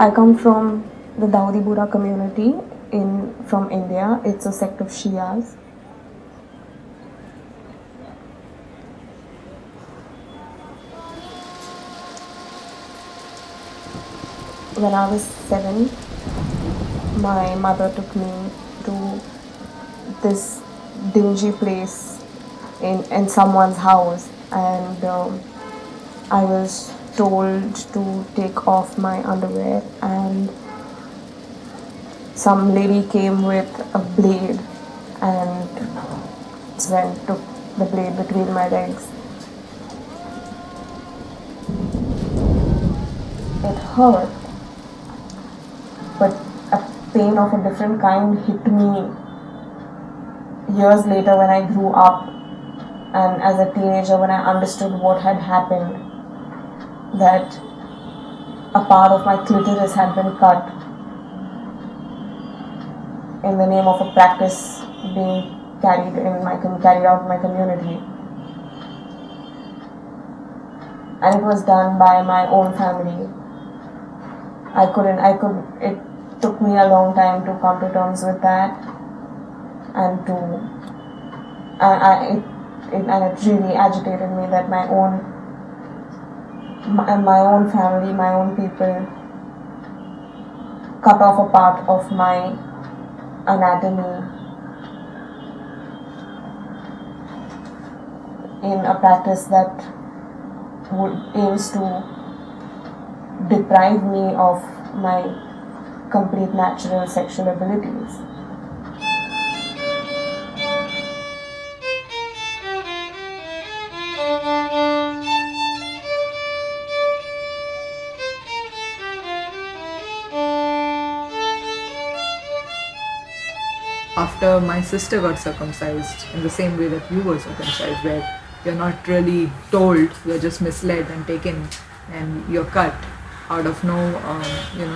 I come from the Dawoodi Bohra community from India. It's a sect of Shias. When I was 7, my mother took me to this dingy place in someone's house, and I was told to take off my underwear, and some lady came with a blade and then took the blade between my legs. It hurt, but a pain of a different kind hit me years later when I grew up, and as a teenager when I understood what had happened, that a part of my clitoris had been cut in the name of a practice being carried out in my community, and it was done by my own family. It took me a long time to come to terms with that, and it really agitated me that my own family, my own people cut off a part of my anatomy in a practice that aims to deprive me of my complete natural sexual abilities. After my sister got circumcised, in the same way that you were circumcised, where you're not really told, you're just misled and taken, and you're cut out of no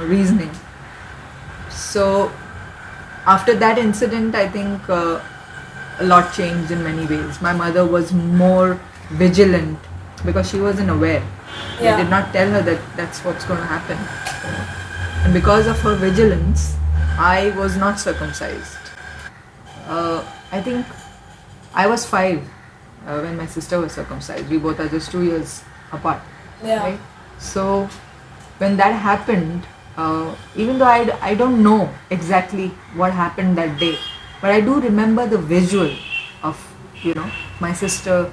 reasoning. So after that incident, I think a lot changed in many ways. My mother was more vigilant because she wasn't aware. Yeah. They did not tell her that that's what's going to happen. And because of her vigilance, I was not circumcised. I think I was 5 when my sister was circumcised. We both are just 2 years apart. Yeah. Right? So when that happened, even though I don't know exactly what happened that day, but I do remember the visual of my sister,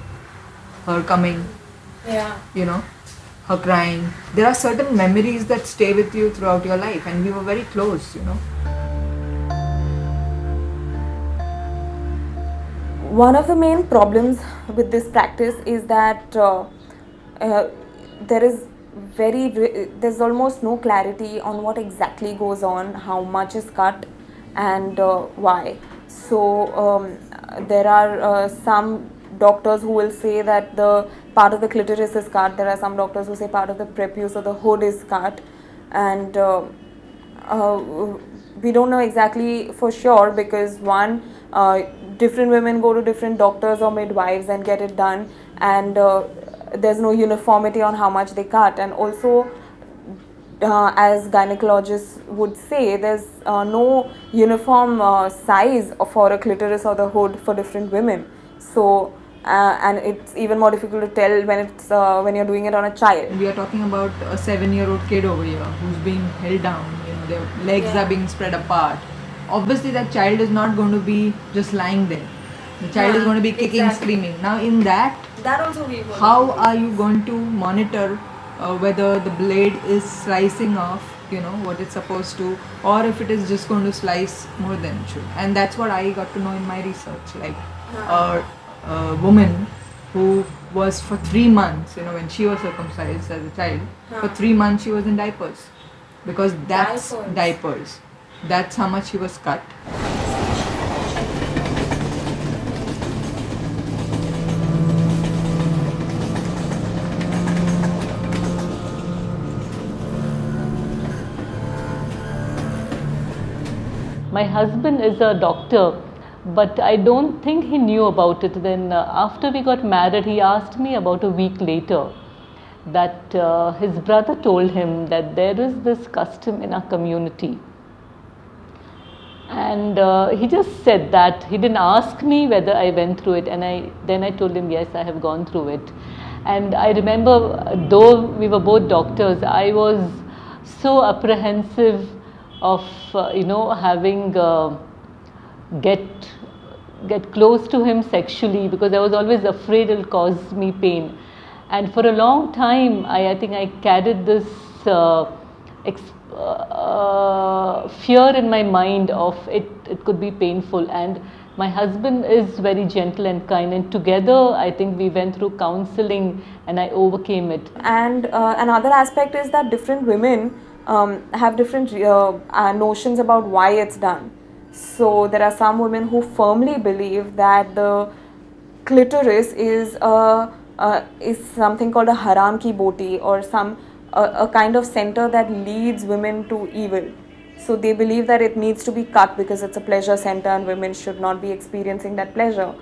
her coming, her crying. There are certain memories that stay with you throughout your life, and we were very close. One of the main problems with this practice is that there's almost no clarity on what exactly goes on, how much is cut, and why. So there are some doctors who will say that the part of the clitoris is cut. There are some doctors who say part of the prepuce or the hood is cut, and we don't know exactly for sure because different women go to different doctors or midwives and get it done, and there's no uniformity on how much they cut, and also as gynecologists would say, there's no uniform size for a clitoris or the hood for different women. So and it's even more difficult to tell when you're doing it on a child. We are talking about a 7-year-old kid over here who's being held down. Their legs are being spread apart. Obviously, that child is not going to be just lying there. The child is going to be kicking, screaming. Now, in that also how are you going to monitor whether the blade is slicing off, what it's supposed to, or if it is just going to slice more than it should? And that's what I got to know in my research. Like a woman who was for 3 months, when she was circumcised as a child, for 3 months she was in diapers. Because that's diapers. That's how much she was cut. My husband is a doctor, but I don't think he knew about it. Then after we got married, he asked me about a week later. that his brother told him that there is this custom in our community. And he just said that. He didn't ask me whether I went through it, and then I told him, yes, I have gone through it. And I remember, though we were both doctors, I was so apprehensive of having get close to him sexually, because I was always afraid it'll cause me pain. And for a long time, I think I carried this fear in my mind of it could be painful. And my husband is very gentle and kind, and together I think we went through counseling and I overcame it. And another aspect is that different women have different notions about why it's done. So there are some women who firmly believe that the clitoris is something called a haram ki boti, or a kind of center that leads women to evil. So they believe that it needs to be cut because it's a pleasure center and women should not be experiencing that pleasure.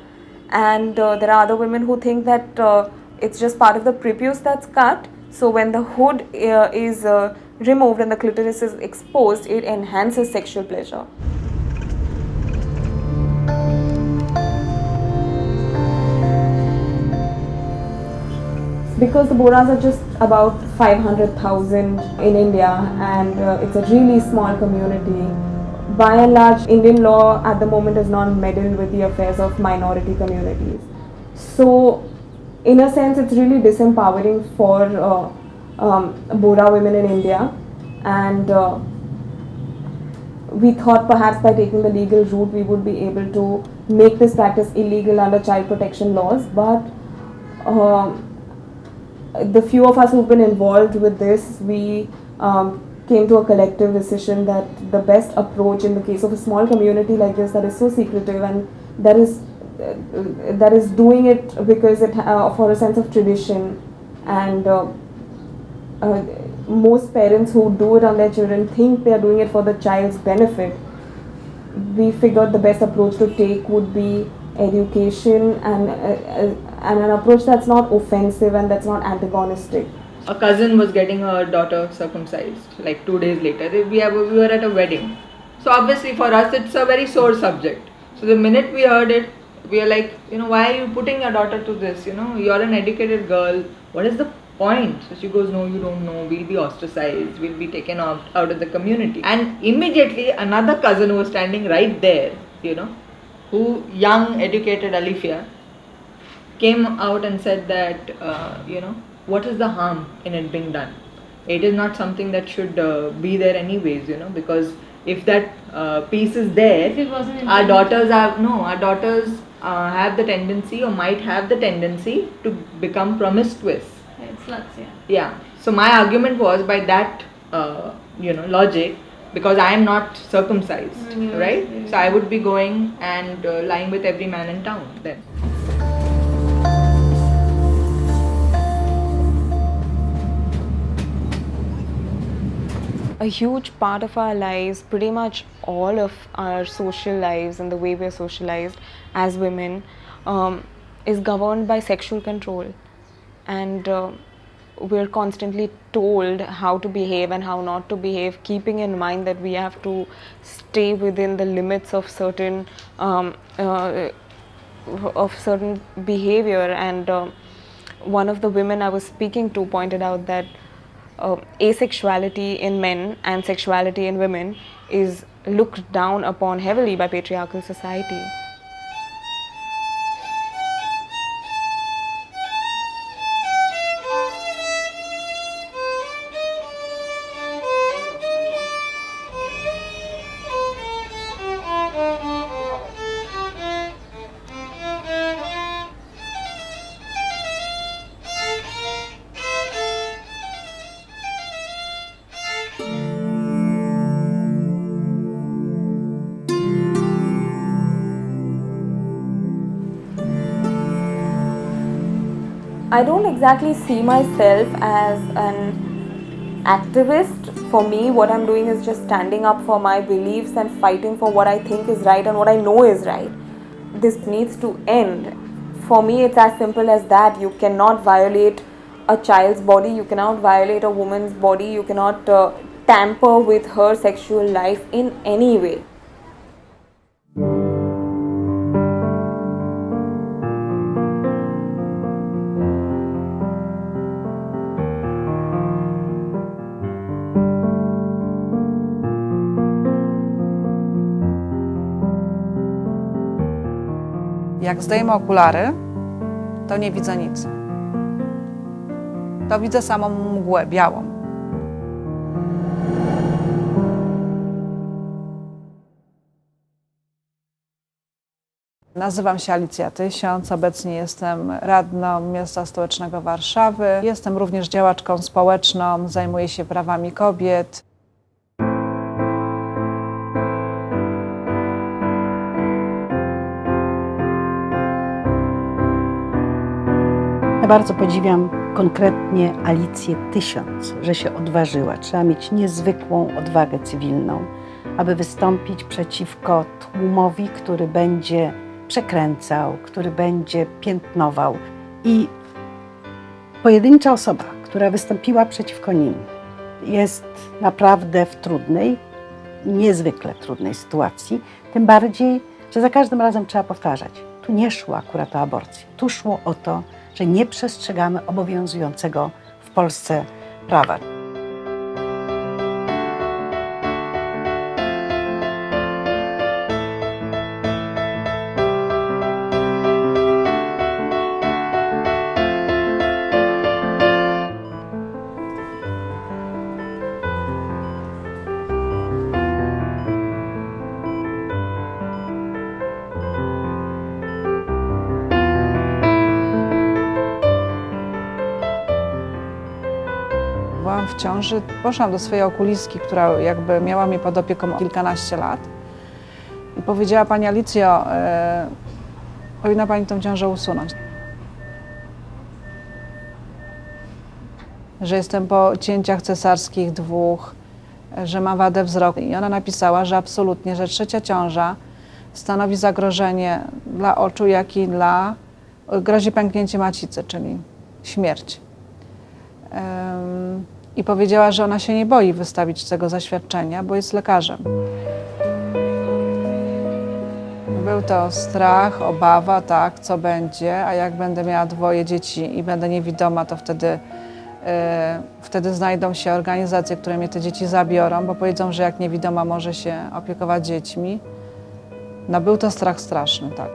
And there are other women who think that it's just part of the prepuce that's cut. So when the hood is removed and the clitoris is exposed, it enhances sexual pleasure. Because the Bohras are just about 500,000 in India, and it's a really small community. By and large, Indian law at the moment does not meddle with the affairs of minority communities. So, in a sense, it's really disempowering for Bohra women in India, and we thought perhaps by taking the legal route we would be able to make this practice illegal under child protection laws, but the few of us who've been involved with this, we came to a collective decision that the best approach in the case of a small community like this that is so secretive and that is doing it because it for a sense of tradition, and most parents who do it on their children think they are doing it for the child's benefit. We figured the best approach to take would be education and an approach that's not offensive and that's not antagonistic. A cousin was getting her daughter circumcised like 2 days later. We were at a wedding. So obviously for us it's a very sore subject. So the minute we heard it, we are like, why are you putting your daughter to this? You're an educated girl. What is the point? So she goes, no, you don't know. We'll be ostracized. We'll be taken out of the community. And immediately another cousin who was standing right there, who young educated Alifia, came out and said that, what is the harm in it being done? It is not something that should be there anyways, because if that piece is there, our daughters have the tendency or might have the tendency to become promiscuous. It's sluts, yeah. Yeah. So my argument was by that, logic, because I am not circumcised, right? So I would be going and lying with every man in town then. A huge part of our lives, pretty much all of our social lives and the way we are socialized as women, is governed by sexual control. And we're constantly told how to behave and how not to behave, keeping in mind that we have to stay within the limits of certain behavior. And one of the women I was speaking to pointed out that asexuality in men and sexuality in women is looked down upon heavily by patriarchal society. I don't exactly see myself as an activist. For me, what I'm doing is just standing up for my beliefs and fighting for what I think is right and what I know is right. This needs to end. For me, it's as simple as that. You cannot violate a child's body, you cannot violate a woman's body, you cannot tamper with her sexual life in any way. Jak zdejmę okulary, to nie widzę nic. To widzę samą mgłę białą. Nazywam się Alicja Tysiąc, obecnie jestem radną Miasta Stołecznego Warszawy. Jestem również działaczką społeczną, zajmuję się prawami kobiet. Bardzo podziwiam konkretnie Alicję Tysiąc, że się odważyła. Trzeba mieć niezwykłą odwagę cywilną, aby wystąpić przeciwko tłumowi, który będzie przekręcał, który będzie piętnował. I pojedyncza osoba, która wystąpiła przeciwko nim, jest naprawdę w trudnej, niezwykle trudnej sytuacji. Tym bardziej, że za każdym razem trzeba powtarzać. Tu nie szło akurat o aborcję. Tu szło o to, że nie przestrzegamy obowiązującego w Polsce prawa. Byłam w ciąży, poszłam do swojej okulistki, która jakby miała mnie pod opieką kilkanaście lat i powiedziała: Pani Alicjo, powinna Pani tą ciążę usunąć. Że jestem po cięciach cesarskich 2, że mam wadę wzroku. I ona napisała, że absolutnie, że 3. ciąża stanowi zagrożenie dla oczu, jak i grozi pęknięcie macicy, czyli śmierć. I powiedziała, że ona się nie boi wystawić tego zaświadczenia, bo jest lekarzem. Był to strach, obawa, tak, co będzie, a jak będę miała 2 dzieci i będę niewidoma, to wtedy znajdą się organizacje, które mnie te dzieci zabiorą, bo powiedzą, że jak niewidoma może się opiekować dziećmi. No był to strach straszny, tak.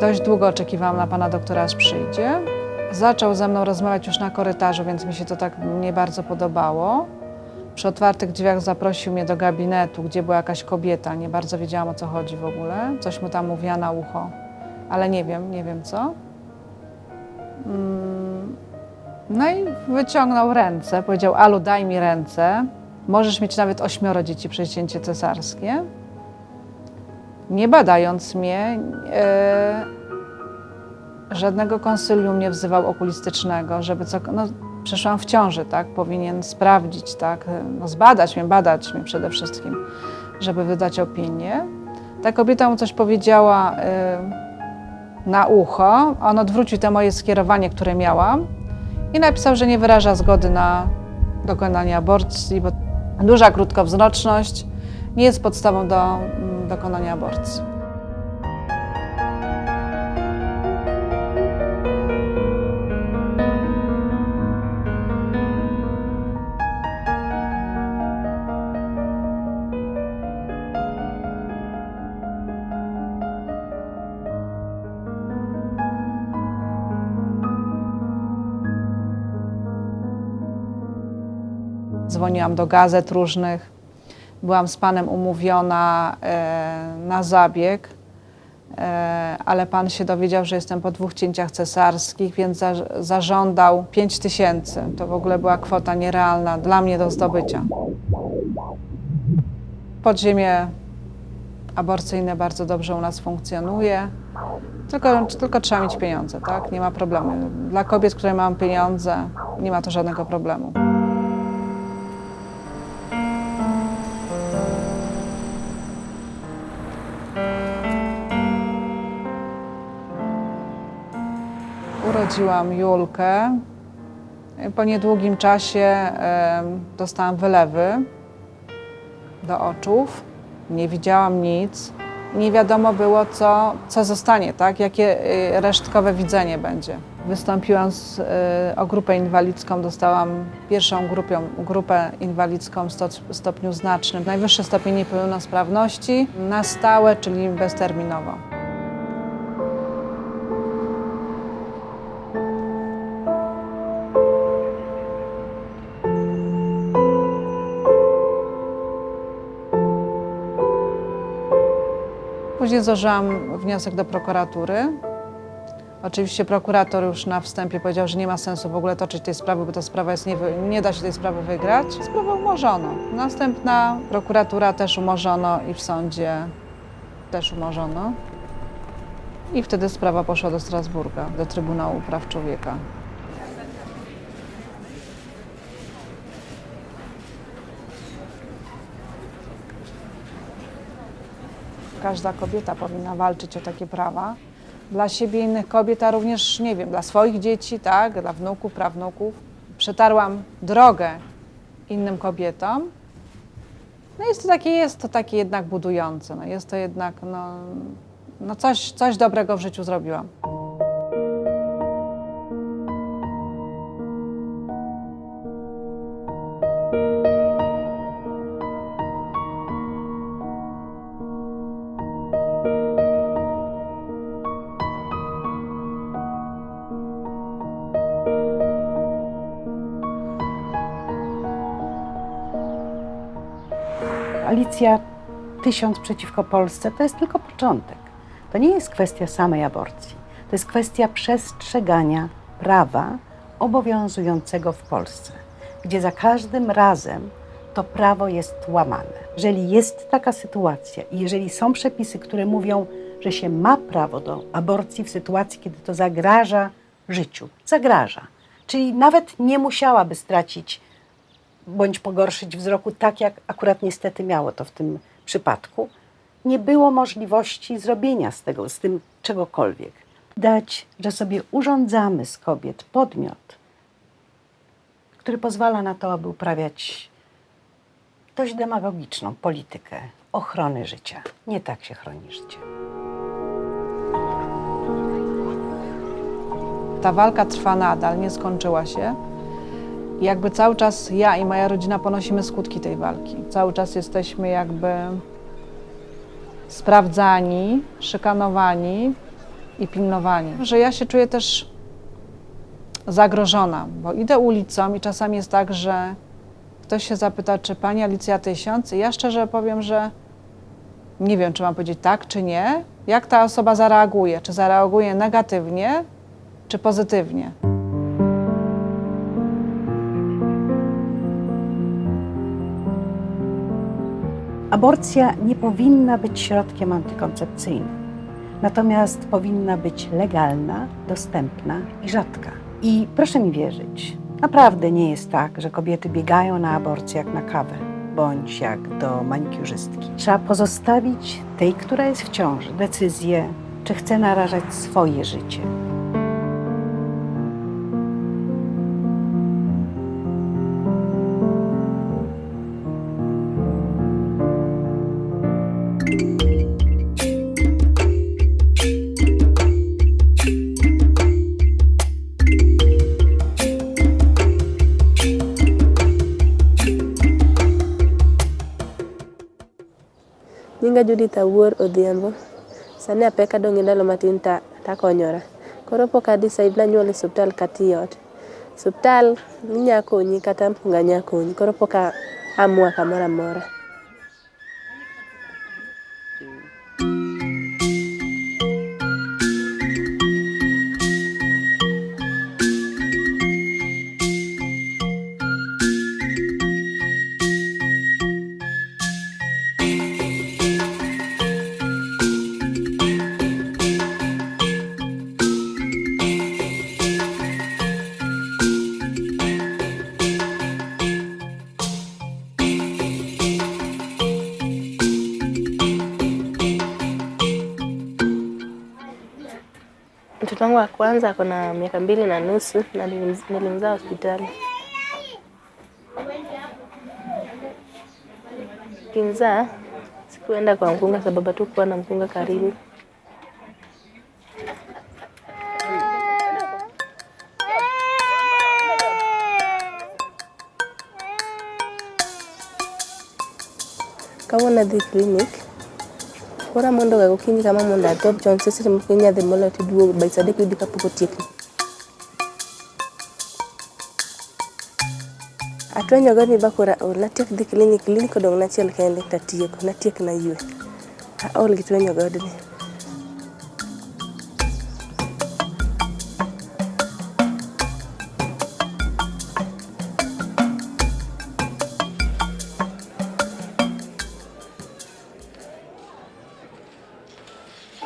Dość długo oczekiwałam na pana doktora, aż przyjdzie. Zaczął ze mną rozmawiać już na korytarzu, więc mi się to tak nie bardzo podobało. Przy otwartych drzwiach zaprosił mnie do gabinetu, gdzie była jakaś kobieta. Nie bardzo wiedziałam, o co chodzi w ogóle. Coś mu tam mówiła na ucho, ale nie wiem co. No i wyciągnął ręce, powiedział: Alu, daj mi ręce. Możesz mieć nawet 8 dzieci przez cięcie cesarskie. Nie badając mnie, żadnego konsylium nie wzywał okulistycznego, żeby przeszłam w ciąży, tak, powinien sprawdzić, tak, no badać mnie przede wszystkim, żeby wydać opinię. Ta kobieta mu coś powiedziała na ucho, on odwrócił to moje skierowanie, które miałam i napisał, że nie wyraża zgody na dokonanie aborcji, bo duża krótkowzroczność nie jest podstawą do dokonania aborcji. Dzwoniłam do gazet różnych. Byłam z panem umówiona na zabieg, ale pan się dowiedział, że jestem po 2 cięciach cesarskich, więc zażądał 5000. To w ogóle była kwota nierealna dla mnie do zdobycia. Podziemie aborcyjne bardzo dobrze u nas funkcjonuje, tylko trzeba mieć pieniądze, tak? Nie ma problemu. Dla kobiet, które mają pieniądze, nie ma to żadnego problemu. Urodziłam Julkę. Po niedługim czasie dostałam wylewy do oczów. Nie widziałam nic. Nie wiadomo było, co zostanie, tak? Jakie resztkowe widzenie będzie. Wystąpiłam o grupę inwalidzką, dostałam pierwszą grupę inwalidzką w stopniu znacznym, najwyższy stopień niepełnosprawności, na stałe, czyli bezterminowo. Później złożyłam wniosek do prokuratury. Oczywiście prokurator już na wstępie powiedział, że nie ma sensu w ogóle toczyć tej sprawy, bo ta sprawa jest nie da się tej sprawy wygrać. Sprawę umorzono. Następna prokuratura też umorzono i w sądzie też umorzono. I wtedy sprawa poszła do Strasburga, do Trybunału Praw Człowieka. Każda kobieta powinna walczyć o takie prawa. Dla siebie i innych kobiet, a również, nie wiem, dla swoich dzieci, tak, dla wnuków, prawnuków. Przetarłam drogę innym kobietom. No jest to takie jednak budujące. No jest to jednak, coś dobrego w życiu zrobiłam. Koalicja 1000 przeciwko Polsce to jest tylko początek. To nie jest kwestia samej aborcji. To jest kwestia przestrzegania prawa obowiązującego w Polsce, gdzie za każdym razem to prawo jest łamane. Jeżeli jest taka sytuacja i jeżeli są przepisy, które mówią, że się ma prawo do aborcji w sytuacji, kiedy to zagraża życiu, zagraża, czyli nawet nie musiałaby stracić bądź pogorszyć wzroku, tak jak akurat niestety miało to w tym przypadku, nie było możliwości zrobienia z tym czegokolwiek. Dać, że sobie urządzamy z kobiet podmiot, który pozwala na to, aby uprawiać dość demagogiczną politykę ochrony życia. Nie tak się chroni życie. Ta walka trwa nadal, nie skończyła się. I jakby cały czas ja i moja rodzina ponosimy skutki tej walki. Cały czas jesteśmy jakby sprawdzani, szykanowani i pilnowani. Że ja się czuję też zagrożona, bo idę ulicą i czasami jest tak, że ktoś się zapyta, czy pani Alicja 1000? I ja szczerze powiem, że nie wiem, czy mam powiedzieć tak, czy nie. Jak ta osoba zareaguje? Czy zareaguje negatywnie, czy pozytywnie? Aborcja nie powinna być środkiem antykoncepcyjnym, natomiast powinna być legalna, dostępna i rzadka. I proszę mi wierzyć, naprawdę nie jest tak, że kobiety biegają na aborcję jak na kawę, bądź jak do manikiurzystki. Trzeba pozostawić tej, która jest w ciąży, decyzję, czy chce narażać swoje życie. Nyinga Judith Awuor Odhiambo. Sani apeka dong' ndalo matin takonyora. Koro pok adecide nanyuol e osiptal kata e ot. Osiptal nya konyi kata mpunga nya konyi. Koro pok amua kamoro amora. Mtoto wangu wa kwanza ako na miaka 2.5 na nilimzaa hospitali. Kinzaa sikuenda kwa mkunga sababu tu kuwa na mkunga karibu. Kama na the clinic, kora mondo ga gokinyi kama mondo atop chon sese mkenya the mola tiduo by sade kudi kapoko tieki. Atwenyo gani bakora na tiek the clinic odong na chiel kende tatieko na tiek na yue. All gitwenyo godni.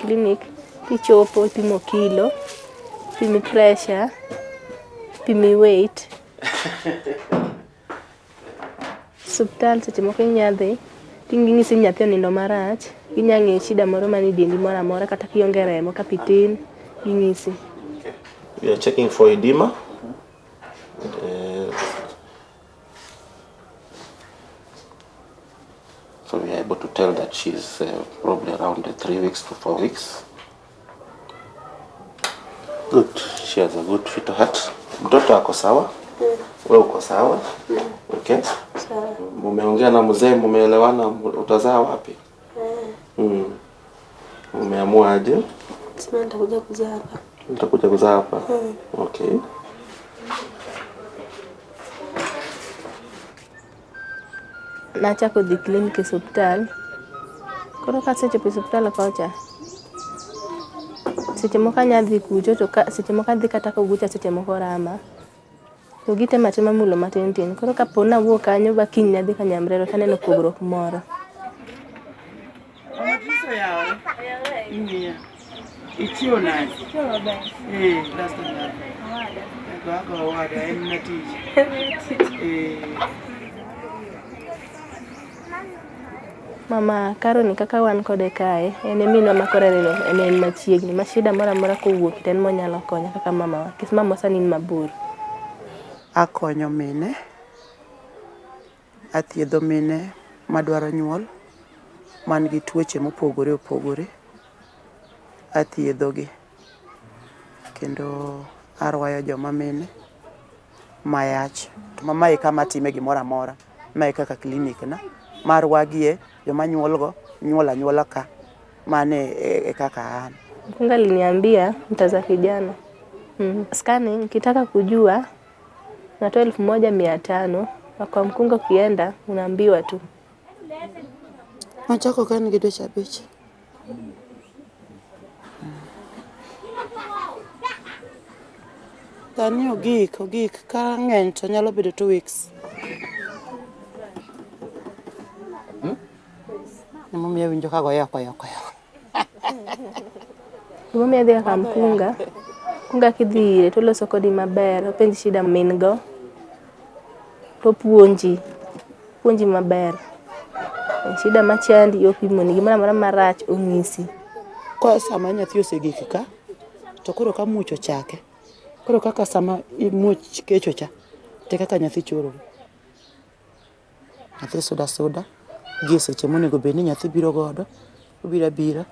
Clinic kichopo pimo kilo, pimi pressure, pimi weight. Subtal seche moko inyadhi ting'isi nyathi onindo marach, inyang'e shida moro mani dendi moro amora kata kionge remo kapitin ing'isi. We are checking for edema. So we are able to tell that she's probably around 3 weeks to 4 weeks. Good. She has a good fetal heart. Mtoto ako sawa? Wewe uko sawa? Okay. Sawa. Mumeongea na mzee, mumeelewana utazaa wapi? Umeamua aje? Sema nitakuja kuzaa hapa. Nitakuja kuzaa hapa. Okay. Nacha kodhi clinic hospital. Koro ka seche pe hospital kocha. Seche moko anyadhi kucho to seche moko adhi kata kogucha seche moko rama. To gite matima mulo matin tin. Koro ka pona wuok kanyo ba kiny nadhi ka Nyamrero taneno pogruok moro. Ichiwo nani? Ichiwo maber. Last time. Go wada en na tich. Mama Karo ni kaka wan kode kae, en minwa makore en machiegni, ma shida moro amora kowuok ten monyalo konya kaka mama wa. Kis mama sani ni mabor. Akonyo mine. Athiedho mine madwaro nyuol man gi tuoche mopogore opogore. Athiedhogi. Kendo arwayo joma mine mayach. To mae kama time gimoro amora. Mae kaka klinik na. Marwagie joma nyuolgo nyuol anyuola ka. Mane kaka an. Mkunga aliniambia mtaza kijana. Scanning kitaka kujua natoa 1500 na kwa mkunga ukienda unaambiwa tu. Machako kan gi dweche 5. Sani ogik ka ng'eny to nyalo bedo 2 weeks. Mimi winjo ka goyo yoko. Mimi adhi ka mkunga. Mkunga kidhire to loso kodi maber, openji shida min go. To puonji maber. Shida machandi opimoni gimoro amora marach ong'isi. Kwa sama nyathi osegik ka to koro ka mucho chake. Koro kaka sama imuch kecho cha te kaka nyathi choro. Nyathi suda gi seche monego bed ni nyathi biro godo obira.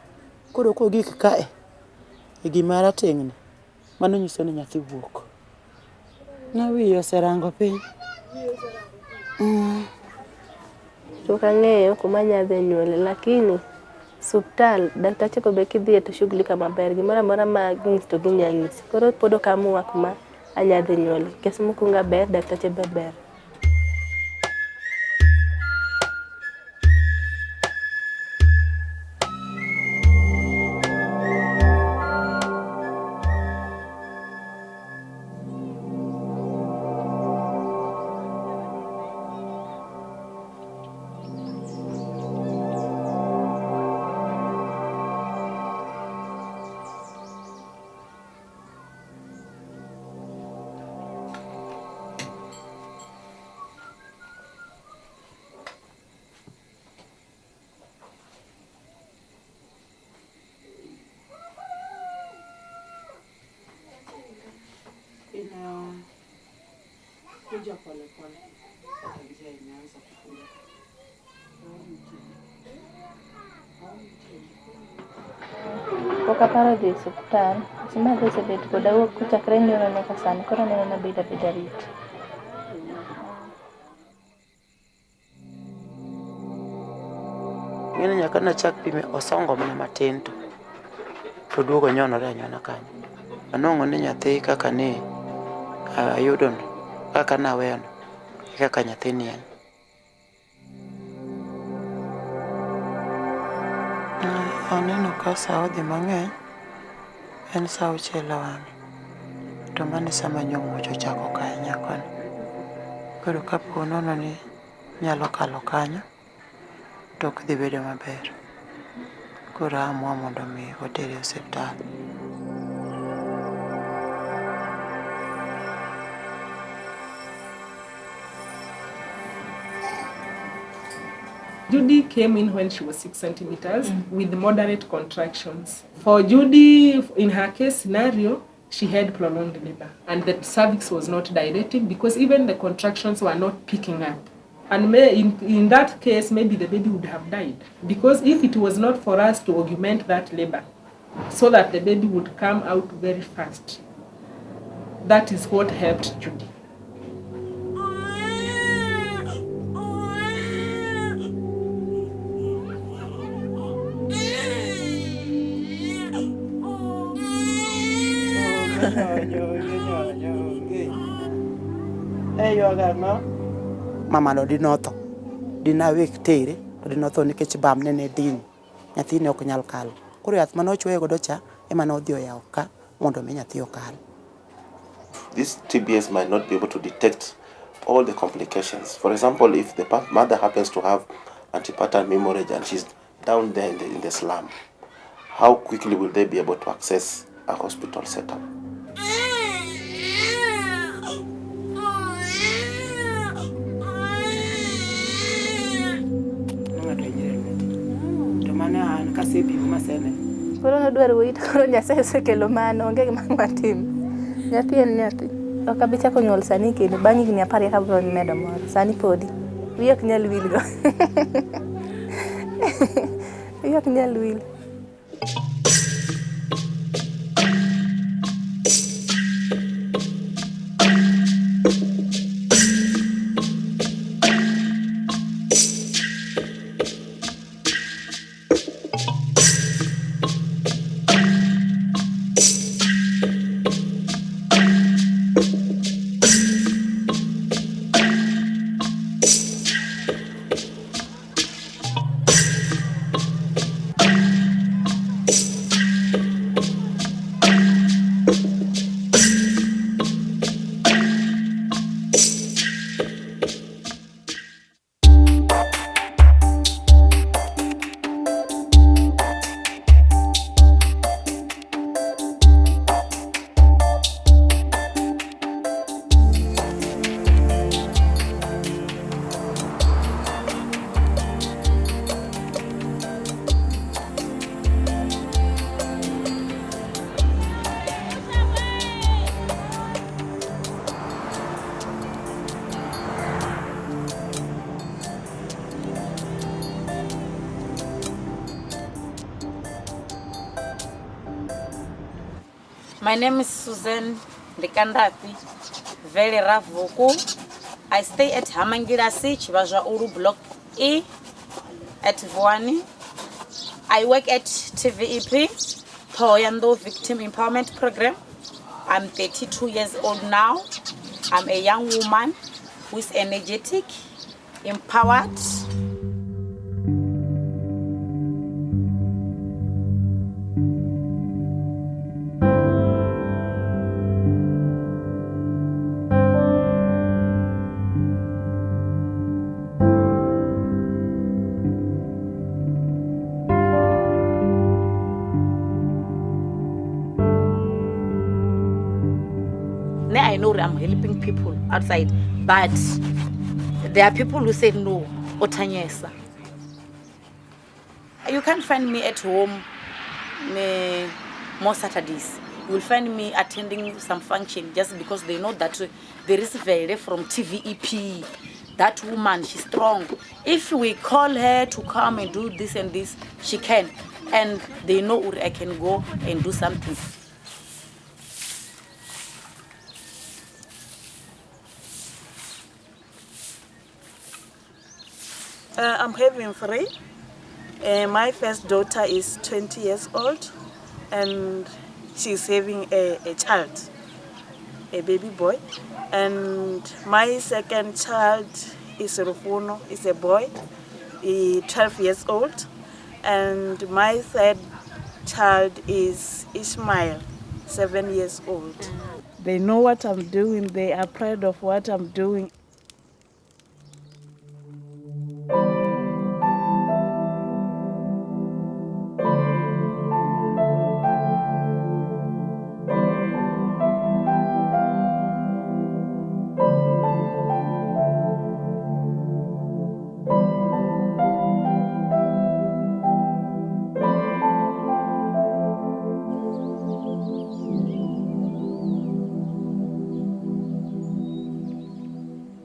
Koro kogik kae e gima rateng'ni mano nyiso ni nyathi wuok. Na wiyo oserango piny. To kang'eyo kuma nyadhi nyuole lakini hospital daktache ko be kidhie to shughulika maber gimoro amora ma ng'is to ginyang'isi. Koro pod okamua kuma anyadhi nyuole. Kes mkunga ber daktache be ber. Pok aparo dhi osiptal, chimadhi osebet koda wuok kochakre nyuolo nyaka sani, koro aneno nabeda rit. Ng'eni nyaka nachak pime osongo mana matin to duogo nyonore anyona kanyo. Anong'o ni nyathi kaka ni ayudono, kaka naweyono, kaka nyathi ni en. Aneno ka sa odhi mang'eny, en sa 6 wang'e, to mano e sama nyong'uoch ochako kae nyakoni. Koro kapo nono ni nyalo kalo kanyo, to ok dhi bedo maber. Koro amua mondo mi otere osiptal. Judy came in when she was 6 centimeters with moderate contractions. For Judy, in her case scenario, she had prolonged labor and the cervix was not dilating because even the contractions were not picking up. And in that case, maybe the baby would have died because if it was not for us to augment that labor so that the baby would come out very fast, that is what helped Judy. Mamano dinotho, dinawek tere, to dinotho nikech bamne ne din. Nyathine ok nyal kalo. Koro yath mane ochuoye godo cha ema ne odhi oyawo ka mondo mi nyathi okal. These TBS might not be able to detect all the complications. For example, if the mother happens to have antepartum hemorrhage and she's down there in the slum, how quickly will they be able to access a hospital setup? Koro nodwaro wait, koro Nyasaye osekelo mano, onge gima watim. Nyathi en nyathi. Ok abi chako nyuol sani kendo, bang' higni 10 eka abiro medo moro. Sani podi. Wiya ok nyal wil go. Wiya ok nyal wil. My name is Susan Likandapi, very rough vocal. I stay at Hamangirasi, Chivaja Uru Block E at Vuani. I work at TVEP, Toyando Victim Empowerment Program. I'm 32 years old now. I'm a young woman who is energetic, empowered. I know I'm helping people outside, but there are people who say no, Otanyesa. You can't find me at home more Saturdays You will find me attending some function just because they know that there is Vele from TVEP. That woman, she's strong. If we call her to come and do this and this, she can. And they know I can go and do something. I'm having 3. My first daughter is 20 years old, and she's having a child, a baby boy. And my second child is Rufuno, is a boy, 12 years old. And my third child is Ishmael, 7 years old. They know what I'm doing. They are proud of what I'm doing.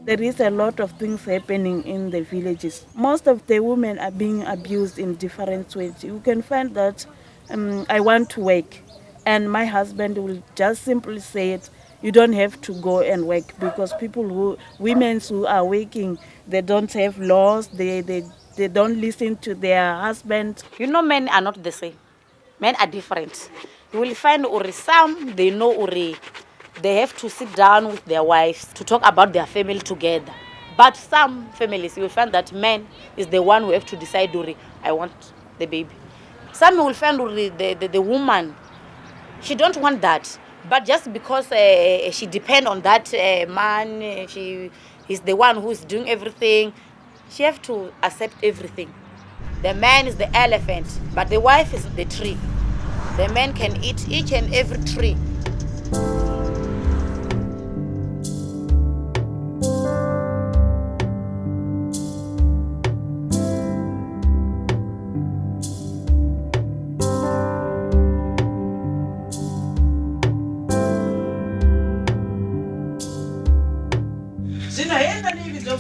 There is a lot of things happening in the villages. Most of the women are being abused in different ways. You can find that I want to work, and my husband will just simply say it, you don't have to go and work, because women who are working, they don't have laws, they don't listen to their husband. You know, men are not the same. Men are different. You will find some, they know they have to sit down with their wives to talk about their family together. But some families, you will find that man is the one who have to decide, I want the baby. Some will find the woman, she don't want that. But just because she depend on that man, she is the one who is doing everything, she have to accept everything. The man is the elephant, but the wife is the tree. The man can eat each and every tree.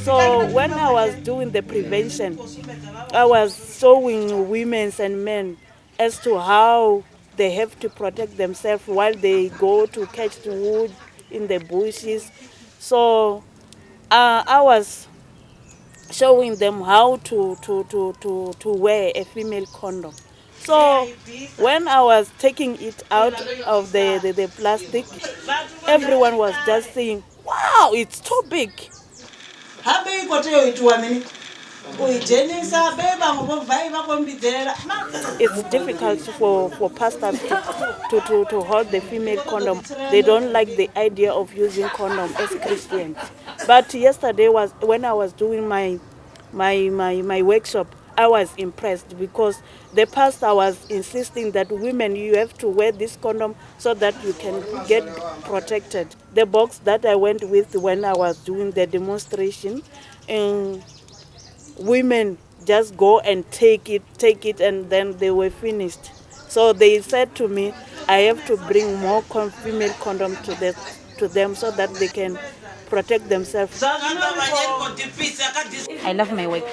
So when I was doing the prevention, I was showing women and men as to how they have to protect themselves while they go to catch the wood in the bushes. So I was showing them how to wear a female condom. So when I was taking it out of the plastic, everyone was just saying, wow, it's too big. It's difficult for pastors to hold the female condom. They don't like the idea of using condom as Christians. But yesterday was when I was doing my workshop, I was impressed because the pastor was insisting that women, you have to wear this condom so that you can get protected. The box that I went with when I was doing the demonstration, women just go and take it, and then they were finished. So they said to me, I have to bring more female condom to them so that they can protect themselves. I love my work.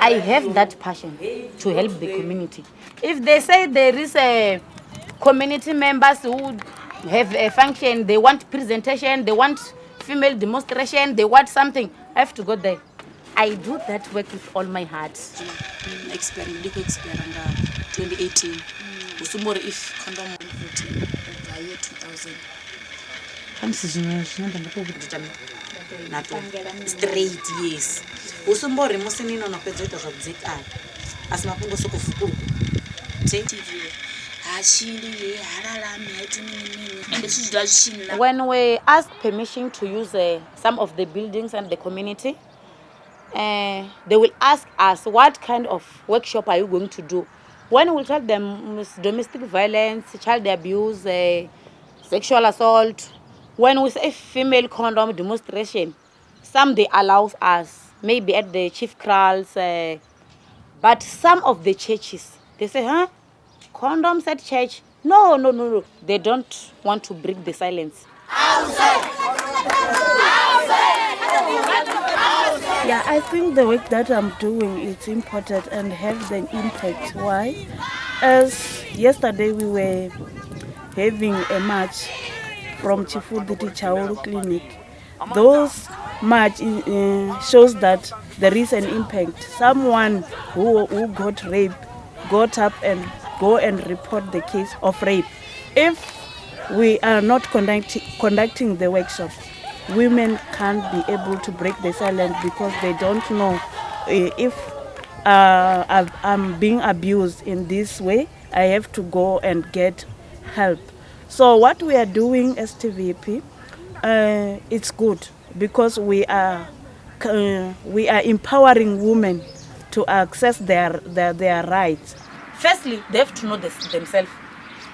I have that passion to help the community. If they say there is a community members who have a function, they want presentation, they want female demonstration, they want something, I have to go there. I do that work with all my heart. Experience 2018. Usumbori if condom 14 by year 2000. Straight, yes. Usumbori musinino no pedzoita zvabdzekana. Asi mapungo sokufukuru. When we ask permission to use some of the buildings and the community, they will ask us, what kind of workshop are you going to do? When we tell them domestic violence, child abuse, sexual assault, when we say female condom demonstration, some they allow us, maybe at the chief kraals, but some of the churches, they say, condoms at church, No. They don't want to break the silence. Yeah, I think the work that I'm doing is important and have the impact. Why? As yesterday we were having a march from Chifuditi Chauru Clinic. Those march shows that there is an impact. Someone who got raped got up and go and report the case of rape. If we are not conducting the workshop, women can't be able to break the silence because they don't know if I'm being abused in this way, I have to go and get help. So what we are doing as TVP, it's good because we are empowering women to access their rights. Firstly, they have to know themselves.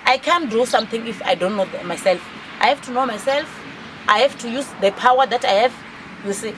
I can't do something if I don't know myself. I have to know myself. I have to use the power that I have. You see,